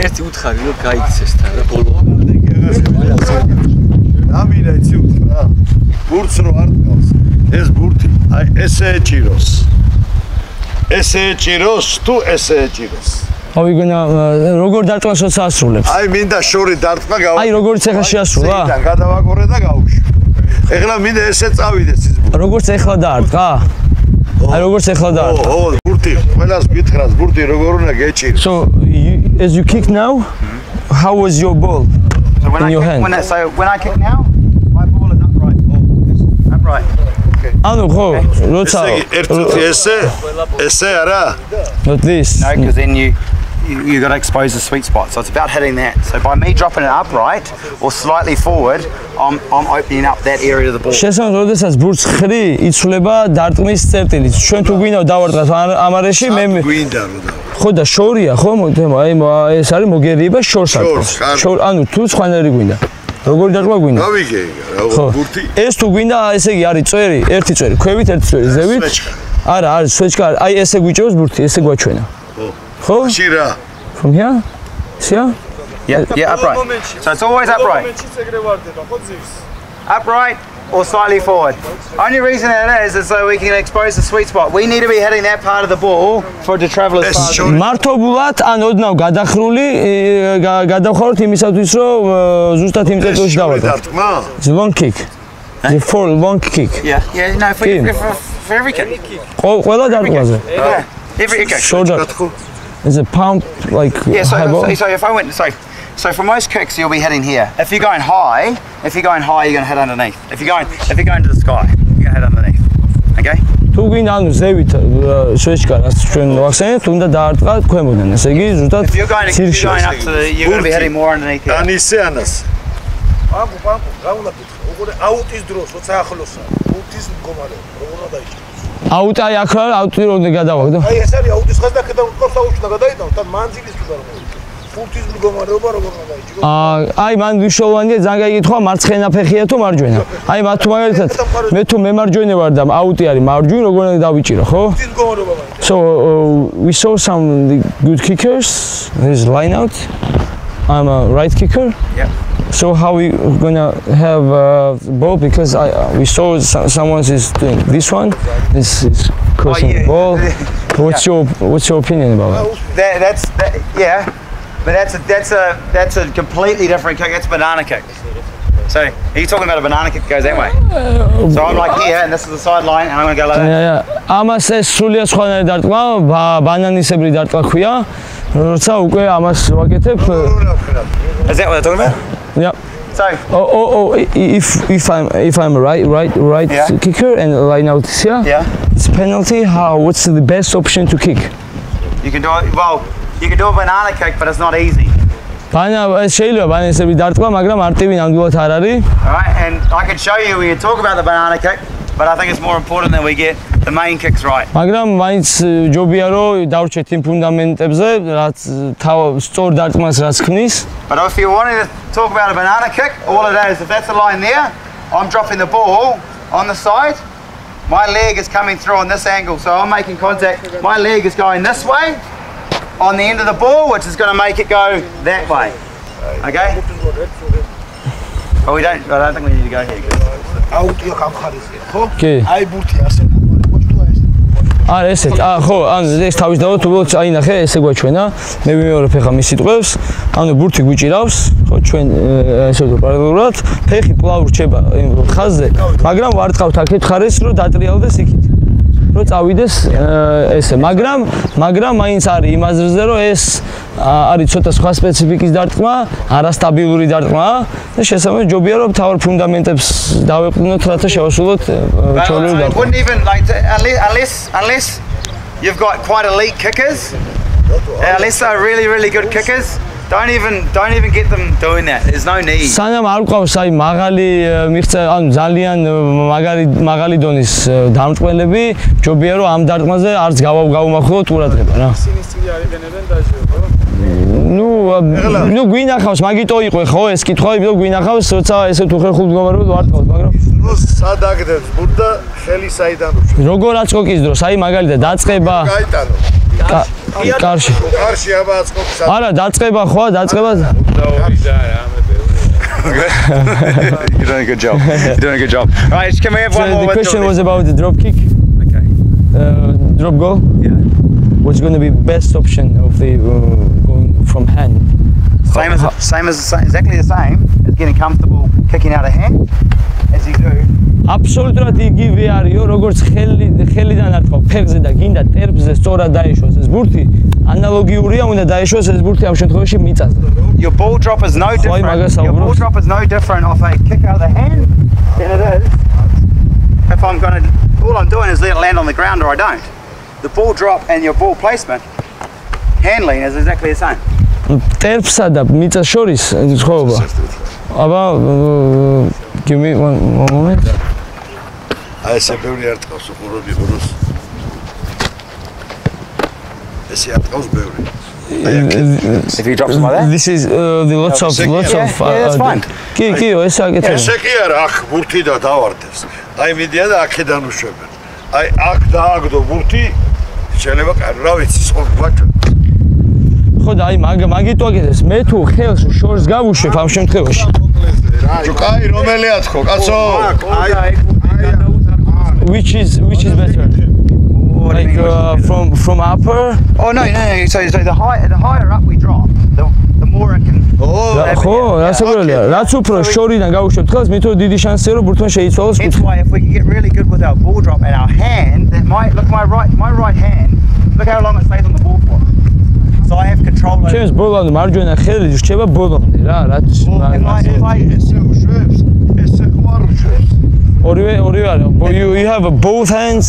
ერთი უთხარი რომ გაიქცეს თან რა ბოლო.
ამირა იცი უთხრა. ბურთს რო არ ტყავს. ეს ბურთი აი ესე ეჭიროს. ესე ეჭიროს თუ ესე ეჭიროს.
How are you gonna როგორ დარტყმას ასრულებს?
აი მინდა შორი დარტყმა გავა.
აი როგორც ეხლა შეასრულა?
ზედან გადავაკორე და გავუშვი. ეხლა მინდა ესე წავიდეს ის ბურთი.
როგორც ეხლა დაარტყა? აი როგორც ეხლა დაარტყა.
ო, ბურთი, ყველას გითხრას, ბურთი როგორ უნდა გეჭირო.
So as you kick now, how was your ball in your hand?
When I kick now, my ball is upright. Upright. Okay.
ანუ ხო, როცა
ესე არა?
Not this.
No, because then you got to expose the sweet spot. So it's about hitting that. So by me dropping it upright or slightly forward, I'm opening up that area of the ball.
შესაძლოა როდესაც ბურთს ხრი, იცვლება დარტყმის წერტილი. ჩვენ თუ გვინდა დავარტყას ამ არეში, მე
გვინდა რომ
ხო და შორია ხო თემა, აი ეს არის მოგერიება შორს ატყმის. ანუ თუ სხვანაირი გვინდა. როგორი დარტყმა გვინდა?
გავიგე, რა ბურთი.
ეს თუ გვინდა, ესე იგი არის წვერი, ერთი წვერი, ქვევით, ერთი წვერი, ზევით. არა, არის სვეჩკა, აი ესე გვიჭიროს ბურთი, ესე გვაჩვენა. ხო?
შირა.
From here? See?
Yeah, upright. So it's always upright. Upright or slightly forward. Only reason that is so we can expose the sweet spot. We need to be hitting that part of the ball for it to travel as far.
მართობულად ან ოდნავ გადახრული გადავხაროთ იმისათვის რომ ზუსტად იმ წერტილში დავარდოთ. It's a long kick. The full long kick.
Yeah, no, for every kick.
ყველა დარტყმაზე.
Every kick.
It's a pump like
so if I went so for most kicks you'll be hitting here. If you're going high, you're going to hit underneath. If you're going to the sky, you're going to hit underneath. Okay?
თუ გვინდა ანუ ზევით სვეჩკა რაც ჩვენ ვახსენეთ, უნდა დაარტყა ქვემოდან. ესე იგი ზუსტად
If you're going up to you're going to be hitting more underneath here.
ანისე ანას.
პამპუ, რა უნდა გითხრა? როგორ აუტის დროს, როცა ახლოსაა, ბურთის მდგომარეობა, როგორ უნდა დაიჭიროს?
აუტი აი აქ რა აუტი რო უნდა გადავაგდო.
აი ეს არის აუტის ხაზი და ქედა უკავს აუტში და გადაიტანო, თან მანძილის თუ რა. ბურთის მდგომარეობა როგორ უნდა დაიჭიროს?
აი მან მნიშვნელოვანია ძალიან გაიგითხვა მარცხენა ფეხია თუ მარჯვენა. აი მათ მაგალითად მე თუ მემარჯვენე ვარ და აუტი არის მარჯვენ როგორ უნდა დავიჭირო, ხო?
ბურთის მდგომარეობა მაინც.
So we saw some good kickers. There's line out. I'm a right kicker.
Yeah.
So how we gonna have ball because we saw someone is doing this one. This is crossing the ball. What's your opinion about it?
Yeah, but that's a completely different kick. That's a banana kick. So are you talking about a banana kick that goes that way? So I'm like here, and this is the sideline, and I'm gonna go like that.
Yeah. ამას ეს სრულიად სხვანაირი დარტყმა, ბანანისებრი დარტყმა ქვია. როცა უკვე ამას ვაკეთებ.
Is that what they're talking about?
Yeah.
So
if I'm a right kicker and line out here, it's penalty. What's the best option to kick?
You can do it. Well, you can do a banana kick, but it's not easy.
შეიძლება ბანანისებრი დარტყმა, მაგრამ არტივი ნამდვილად არ არის.
All right, and I can show you. We can talk about the banana kick, but I think it's more important that we get the main kicks right.
მაგრამ მაინც ჯობია რომ დავრჩეთ იმ ფუნდამენტებზე, რაც სწორ დარტყმას რაც ქმნის.
But if you wanted to talk about a banana kick, all it is, if that's a line there, I'm dropping the ball on the side. My leg is coming through on this angle, so I'm making contact. My leg is going this way, on the end of the ball, which is going to make it go that way. Okay? Oh, I don't think we need to go here.
არა ესეთ, ხო, ან ეს თავისთავად უბრალოდ აინახე, ესე გვაჩვენა. მე ვიმეორებ ხა მის სიტყვებს. ანუ ბურთი გვიჭირავს, ხო, ჩვენ ესე ვთქვი პარალელურად, ფეხი კვლავ რჩება ხაზზე, მაგრამ ვარტყავთ აქეთ ხარეს, რომ დატრიალდეს იქით. რომ წავიდეს ესე, მაგრამ მაინც არის იმ აზრზე, რომ ეს არის ცოტა სხვა სპეციფიკის დარტყმა, არასტაბილური დარტყმაა და შესაბამისად ჯობია რომ თავარ ფუნდამენტებს დავეყრდნოთ, რათა შევასრულოთ ჩვეულებრივ დარტყმა.
Wouldn't even like unless you've got quite elite kickers, unless they're really good kickers, don't even get them doing that. There's no need.
სანამ არ ყავს აი მაღალი მიღწევა, ანუ ძალიან მაღალი დონის დამწყველები, ჯობია რომ ამ დარტყმაზე არც გავუმახვილოთ ყურადღება რა.
სინისტრი არიგენებენ დაჟიო, ხო?
ნუ გვინახავს, მაგიტო იყო ხო ეს კითხვა, იმიტომ გვინახავს, როცა ესე თუ ხერხულ მდგომარეობად ვარტყავთ, მაგრამ
სად აგდებს ბურთს და ხელი საიდან უშვებს?
როგორ აწყოკის დროს, აი მაგალითად დაწყება
გაიტანო.
კარში.
კარში აბა აწყობს.
არა, დაწყება ხო, დაწყება.
You're doing a good job. Right, can we have one more?
The question was about the drop kick.
Okay.
Drop goal.
Yeah.
What's going to be best option of the going from hand?
Exactly the same as getting comfortable kicking out of hand as you do.
აბსოლუტურად იგივე არისო, როგორც ხელიდან არტყავ ფეხზე და გინდა ტერფზე სწორად დაეშვას ეს ბურთი, ანალოგიურია, უნდა დაეშვას ეს ბურთი ამ შემთხვევაში მიწაზე.
Your ball drop is no different. Your ball drop is no different off a kick out of the hand than it is if all I'm doing is let it land on the ground or I don't. The ball drop and your ball placement, handling is exactly the same.
ტერფსა და მიწას შორის სხვაობა. აბა give me one moment.
აი ესე ბევრი არტყავს უყურები ყუროს. ესე არტყავს ბევრი.
If you drop some like that.
This is the lots of
that's fine.
კი, ესე აკეთებ.
ესე კი არა, აქ ბურთი და დავარდეს. აი მიდიან და აქედან უშვებენ. აი აქ დააგდო ბურთი, შეიძლება რა ვიცი, სხვა გვაჩვენ.
ხო და აი მაგიტო აკეთებს. მე თუ ხელს შორს გავუშვებ ამ შემთხვევაში.
კაი, რომელი ათხო, კაცო?
Which is better? Like from upper?
Oh no. So the higher up we drop, the more it can.
ხო, რასაკვირველია. რაც უფრო შორიდან გავუშვებ ხელს, მით უფრო დიდი შანსია რომ ბურთმა შეიცვალოს კუთხე.
That's why if we can get really good with our ball drop and our hand, that might look my right hand. Look how long it stays on the ball for. So I have control over.
ჩემს ბოლომდე მარჯვენა ხელი რჩება ბოლომდე რა, რაც
ესე უშვებს, ესე ხوار უშვებს.
ორივე არა. You have both hands.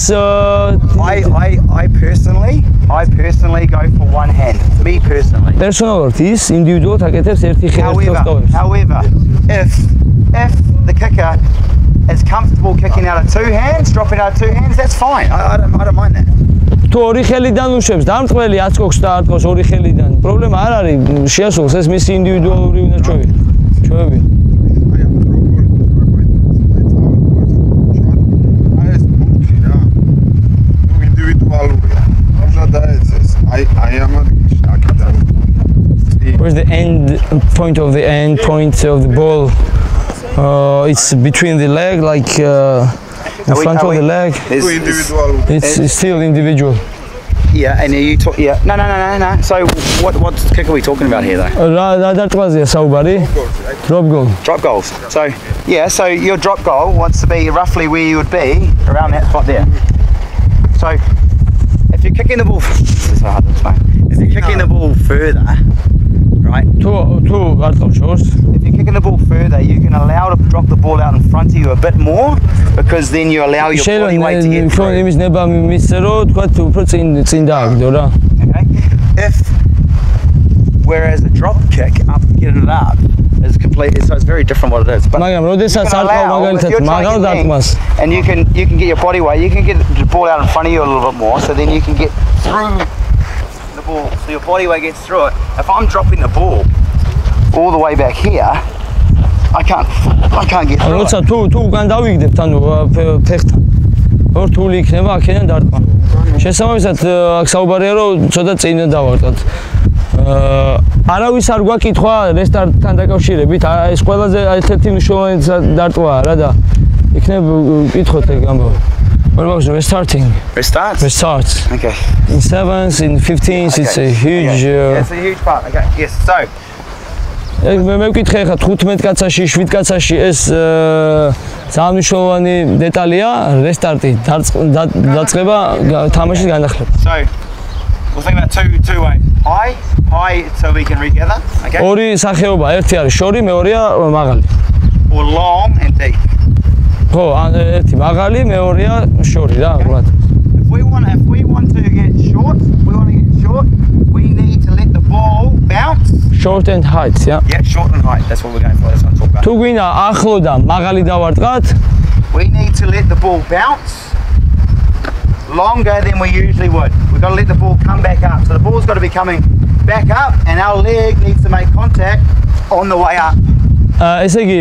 I personally go for one hand. Me personally.
Personally is individual აკეთებს ერთი ხელით თავტოვებს.
However, if the kicker is comfortable kicking out of two hands, dropping out of two hands, that's fine. I don't mind that.
თუ ორი ხელიდან უშვებს, დამწყვლელი აწკოქს და არტყავს ორი ხელიდან. პრობლემა არ არის, შეასრულოს ეს მისი ინდივიდუალური უნარჩვევია. ჩვევებია. Where's the end point of the ball? It's between the leg, like in front of the leg. It's still individual.
Yeah, and you talk. Yeah, no. So what kick are we talking about here, though?
დარტყმაზეა საუბარი. Drop goal.
Drop goals. So yeah, so your drop goal wants to be roughly where you would be around that spot there. So if you're kicking the ball, this is hard to explain. If you're kicking the ball further, right?
If
you're kicking the ball further, you can allow to drop the ball out in front of you a bit more, because then you allow your body weight to get through. Okay. Whereas a drop kick, getting it up, is completely, so it's very different what it is. But you can allow, if you're trying and you can get your body weight, you can get the ball out in front of you a little bit more, so then you can get through the ball, so your body weight gets through it. If I'm dropping the ball all the way back here, I can't get through it.
რთული იქნება აქედან დარტყმა. შესაბამისად, აქ საუბარია რომ ცოტა წინ დავარტყათ. არავის არ გვაკითხვა რესტარტთან დაკავშირებით, ეს ყველაზე ერთ-ერთი მნიშვნელოვანი დარტყმაა რა და იქნებ კითხოთ ეგ ამბავი. What about restarting? Restart.
Okay.
In 7s, in 15s, it's a huge...
It's a huge part. Okay, yes, so...
მე ვკითხე ხა 15 კაცაში, 7 კაცაში ეს ძალიან მნიშვნელოვანი დეტალია, რესტარტი, დაწყება თამაშის განახლება.
So, we'll think about two ways. High so we can regather, okay?
ორი სახეობა, ერთი არის შორი, მეორეა მაღალი.
Or long and deep.
ხო, ერთი მაღალი, მეორეა შორი რა, ვთქვათ.
If we want to get short, we need to let the ball bounce.
Short and height, yeah.
Yeah, short and height. That's what we're going for. That's what I'm talking about.
თუ გვინდა ახლო და მაღალი დავარტყათ,
we need to let the ball bounce longer than we usually would. We've got to let the ball come back up. So the ball's got to be coming back up and our leg needs to make contact on the way up.
ესე იგი,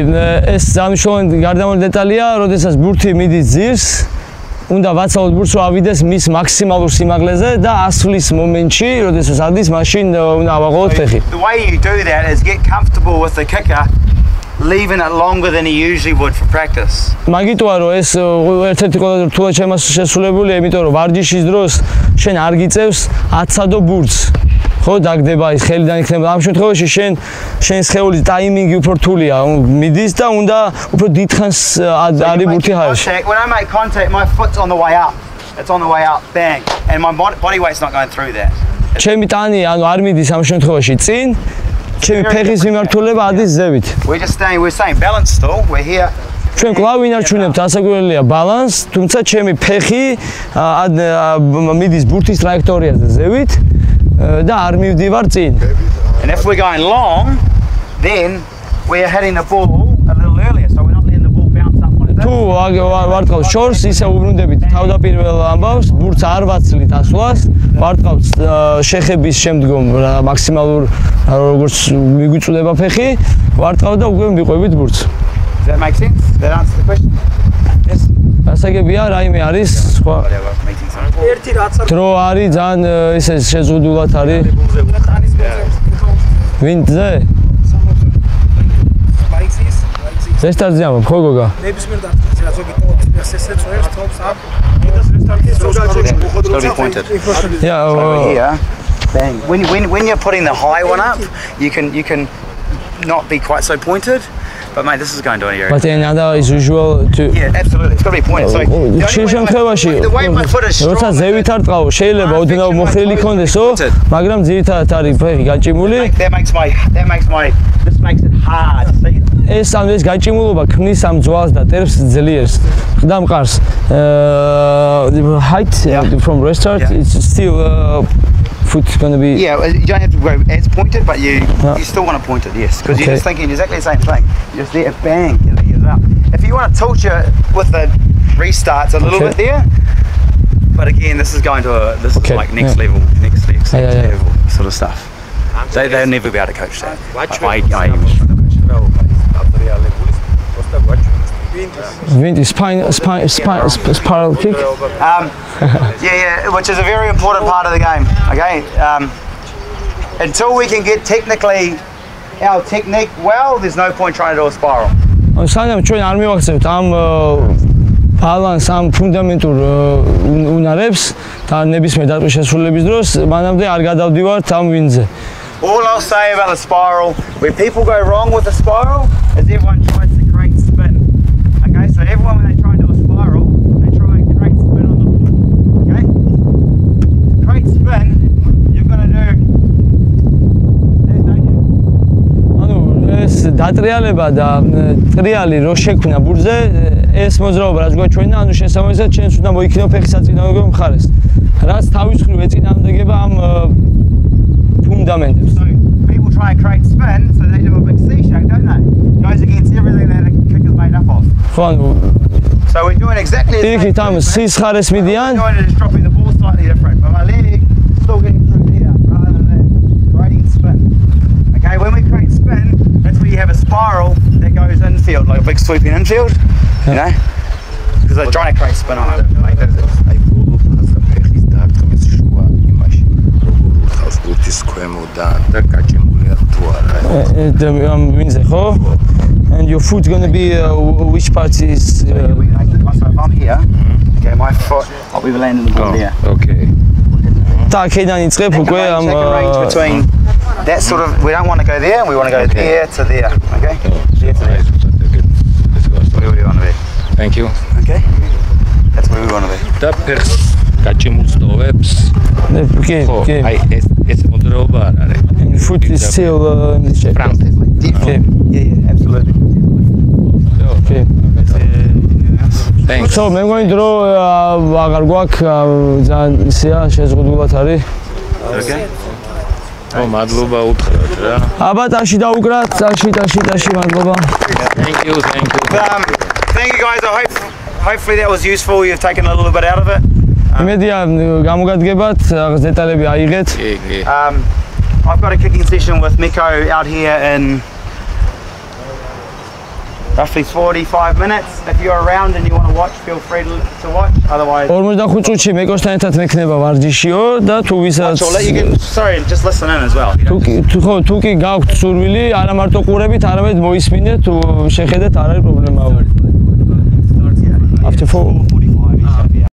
ეს სამშოვანი გარდამავალი დეტალია, როდესაც ბურთი მიდის ძირს, უნდა ვაცალოთ ბურთს რომ ავიდეს მის მაქსიმალურ სიმაღლეზე და ასვლის მომენტში, როდესაც ადის, მაშინ უნდა ავაღოთ ფეხი.
The way you do that is get comfortable with the kicker, leaving it longer than he usually would for practice.
მაგიტოა რომ ეს ერთ-ერთი ყველაზე რთულად შესრულებულია, იმიტომ რომ ვარჯიშის დროს შენ არ გიწევს აცადო ბურთს. ხო, დაგდება ის ხელიდან იქნება. ამ შემთხვევაში შენ სხეულის ტაიმინგი უფრო რთულია. მიდის და უნდა უფრო დიდხანს არის ბურთი ჰაერში.
When I make contact, my foot's on the way up. It's on the way up, bang. And my body weight's not going through that.
ჩემი ტანი ანუ არ მიდის ამ შემთხვევაში წინ. ჩემი ფეხის მიმართულება ადის ზევით.
We're staying balanced still. We're here.
ჩვენ კვლავ ვინარჩუნებთ ასაკურველია ბალანს, თუმცა ჩემი ფეხი მიდის ბურთის ტრაექტორიაზე ზევით. და არ მივდივარ წინ.
And if we're going long, then we're hitting the ball a little earlier, so we're not letting the ball bounce up on it.
თუ ვარტყავს შორს, ისე უბრუნდებით თავდაპირველ ამბავს, ბურთს არ ვაცლით ასვლას, ვარტყავს შეხების შემდგომ მაქსიმალურ როგორც მიგვიწვდება ფეხი, ვარტყავ და უკვე მიყვებით ბურთს.
Does that make sense? That answers the question? Yes.
ასაგებია, რაიმე არის სხვა
ერთი რაც არ
დრო არის ძალიან ისე შეზღუდულად არის ვინდზე რესტარტზე ამბობ ხო გოგა
ნებისმიერ დარტყმაზე რა ზოგი ტოპის მიას ესე წვევს თოპს აქ კიდეს რესტარტის
Totally pointed.
Yeah.
Bang. When you're putting the high one up, you can not be quite so pointed. But mate, this is going to an area.
But another is usual to
Yeah, absolutely. It's got to be pointed. So the way my foot is strong.
როცა ზევით არ ტყავ, შეიძლება ოდნავ მოხრილი კონდესო, მაგრამ ძირითადად არის ფეხი გაჭიმული.
That makes this makes it hard. See?
ეს გაჭიმულობა ქმნის ამ ძვალს და ტერს ძლიერს. და მყარს. Height from restart it's still foot's going to be
you don't have to go as pointed, but you still want to point it, yes, because you're just thinking exactly the same thing. You're just there, bang, get it up. If you want to tilt you with the restarts a little bit there, but again, this is going to is like next level sort of stuff. They'll never be able to coach that.
Wind is spiral kick.
Which is a very important part of the game. Okay, until we can get our technique well, there's no point trying to do a spiral.
სანამ ჩვენ არ მივახცევთ ამ ბალანს ამ ფუნდამენტურ უნარებს და ნებისმიერ დარტყმის შესრულების დროს მანამდე არ გადავდივართ ამ ვინდზე.
All I'll say about the spiral, where people go wrong with the spiral, is everyone tries to create spin. Okay, so everyone when they try and do a spiral, they try and create spin on the ball. Okay? To create spin, you've got to do this, don't you?
ანუ ეს დატრიალება და ტრიალი რო შექმნა ბურთზე, ეს მოძრაობა რაც გვაჩვენა, ანუ შესაბამისად ჩვენც უნდა მოიქნიო ფეხის საწინააღმდეგო მხარეს. რაც თავის მხრივ ეწინააღმდეგება ამ ფუნდამენტებს.
So people try and create spin, so they do a big C shape, don't they? Goes against everything that a kick is made up of. So we're doing exactly the same thing. We're doing it is dropping the ball slightly different, but my leg is still getting through here rather than that. Creating spin. Okay, when we create spin, that's where you have a spiral that goes infield, like a big sweeping infield. You know? because they're trying to create spin on it.
აი ბოლო ფაზა ფეხის დარტყმის შუა იმაში როგორ ურთავს ბურთის ქვემოდან და გაჭიმულია თუ არა.
Მინზე ხო? And your foot's going to be which part is
So if I'm here, okay, my foot, I'll be landing the ball there.
Okay.
და აქედან იწყებ უკვე ამ
between that sort of, we don't want to go there, we want to go there to there, okay? There to there. Where we want to be.
Thank you.
Okay? That's where we want to be.
და ფეხს გაჭიმულ სტოვებს.
Okay.
აი ეს მოდროობა არ არის.
Foot is still in the shape.
Okay. Yeah, absolutely.
Okay.
Thanks.
So მე მგონი დრო აღარ გვაქვს ძალიან ისეა შეზღუდულად არის.
Okay.
მადლობა უთხრათ რა.
აბა ტაში დაუკრათ, ტაში მადლობა.
Thank you.
Thank you guys. Hopefully that was useful. You've taken a little bit out of it.
იმედია გამოგადგებათ, რაღაც დეტალები აიღეთ.
I've got a kicking session with Miko out here in roughly 45 minutes. If you're around and you want to watch, feel free to watch. Otherwise,
45 წუთში მეკოსთან ერთად მექნება ვარჯიშიო და თუ ვისაც
sorry, just listen in as well.
თუ კი გაქვთ სურვილი, არა მარტო ყურებით, არამედ მოისმინეთ, თუ შეხედეთ, არ არის პრობლემა. After 4:45